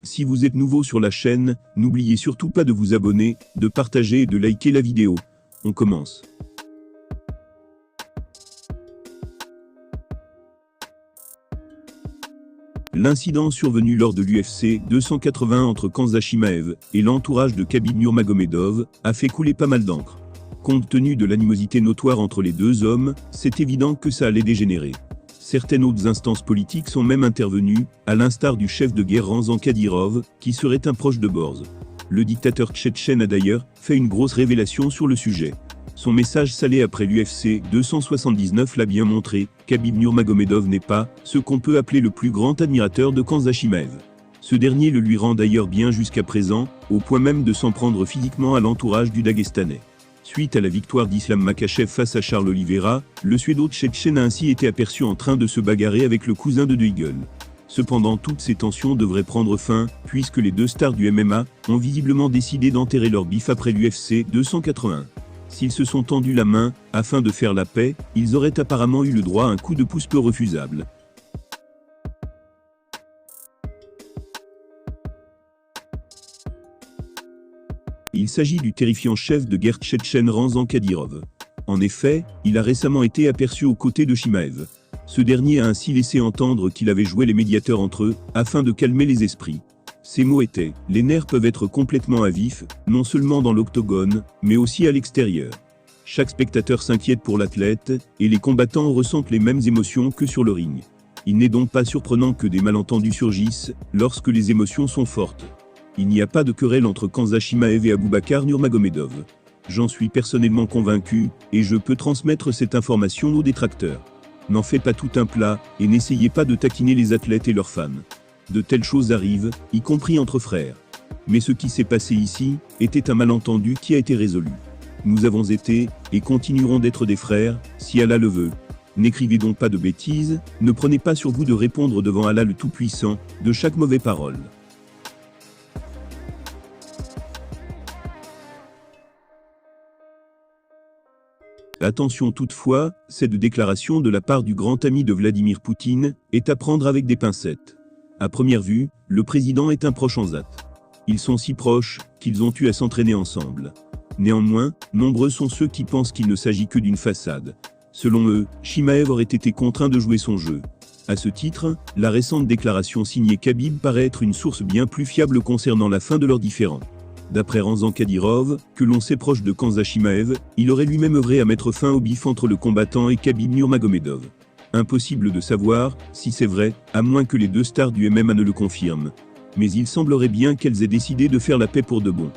Si vous êtes nouveau sur la chaîne, n'oubliez surtout pas de vous abonner, de partager et de liker la vidéo. On commence. L'incident survenu lors de l'UFC 280 entre Khamzat Chimaev et l'entourage de Khabib Nurmagomedov a fait couler pas mal d'encre. Compte tenu de l'animosité notoire entre les deux hommes, c'est évident que ça allait dégénérer. Certaines autres instances politiques sont même intervenues, à l'instar du chef de guerre Ramzan Kadyrov, qui serait un proche de Borz. Le dictateur tchétchène a d'ailleurs fait une grosse révélation sur le sujet. Son message salé après l'UFC 279 l'a bien montré, Khabib Nurmagomedov n'est pas ce qu'on peut appeler le plus grand admirateur de Khamzat Chimaev. Ce dernier le lui rend d'ailleurs bien jusqu'à présent, au point même de s'en prendre physiquement à l'entourage du Daguestanais. Suite à la victoire d'Islam Makhachev face à Charles Oliveira, le suédo-tchétchène a ainsi été aperçu en train de se bagarrer avec le cousin de Deagle. Cependant, toutes ces tensions devraient prendre fin, puisque les deux stars du MMA ont visiblement décidé d'enterrer leur bif après l'UFC 280. S'ils se sont tendus la main, afin de faire la paix, ils auraient apparemment eu le droit à un coup de pouce peu refusable. Il s'agit du terrifiant chef de guerre tchétchène Ramzan Kadyrov. En effet, il a récemment été aperçu aux côtés de Chimaev. Ce dernier a ainsi laissé entendre qu'il avait joué les médiateurs entre eux, afin de calmer les esprits. Ces mots étaient « Les nerfs peuvent être complètement à vif, non seulement dans l'octogone, mais aussi à l'extérieur. Chaque spectateur s'inquiète pour l'athlète, et les combattants ressentent les mêmes émotions que sur le ring. Il n'est donc pas surprenant que des malentendus surgissent, lorsque les émotions sont fortes. Il n'y a pas de querelle entre Khamzat Chimaev et Abubakar Nurmagomedov. J'en suis personnellement convaincu, et je peux transmettre cette information aux détracteurs. N'en faites pas tout un plat, et n'essayez pas de taquiner les athlètes et leurs fans. De telles choses arrivent, y compris entre frères. Mais ce qui s'est passé ici, était un malentendu qui a été résolu. Nous avons été, et continuerons d'être des frères, si Allah le veut. N'écrivez donc pas de bêtises, ne prenez pas sur vous de répondre devant Allah le Tout-Puissant, de chaque mauvaise parole. Attention toutefois, cette déclaration de la part du grand ami de Vladimir Poutine est à prendre avec des pincettes. À première vue, le président est un proche en ZAT. Ils sont si proches qu'ils ont eu à s'entraîner ensemble. Néanmoins, nombreux sont ceux qui pensent qu'il ne s'agit que d'une façade. Selon eux, Chimaev aurait été contraint de jouer son jeu. À ce titre, la récente déclaration signée Khabib paraît être une source bien plus fiable concernant la fin de leurs différends. D'après Ramzan Kadyrov, que l'on sait proche de Khamzat Chimaev, il aurait lui-même œuvré à mettre fin au bif entre le combattant et Khabib Nurmagomedov. Impossible de savoir si c'est vrai, à moins que les deux stars du MMA ne le confirment. Mais il semblerait bien qu'elles aient décidé de faire la paix pour de bon.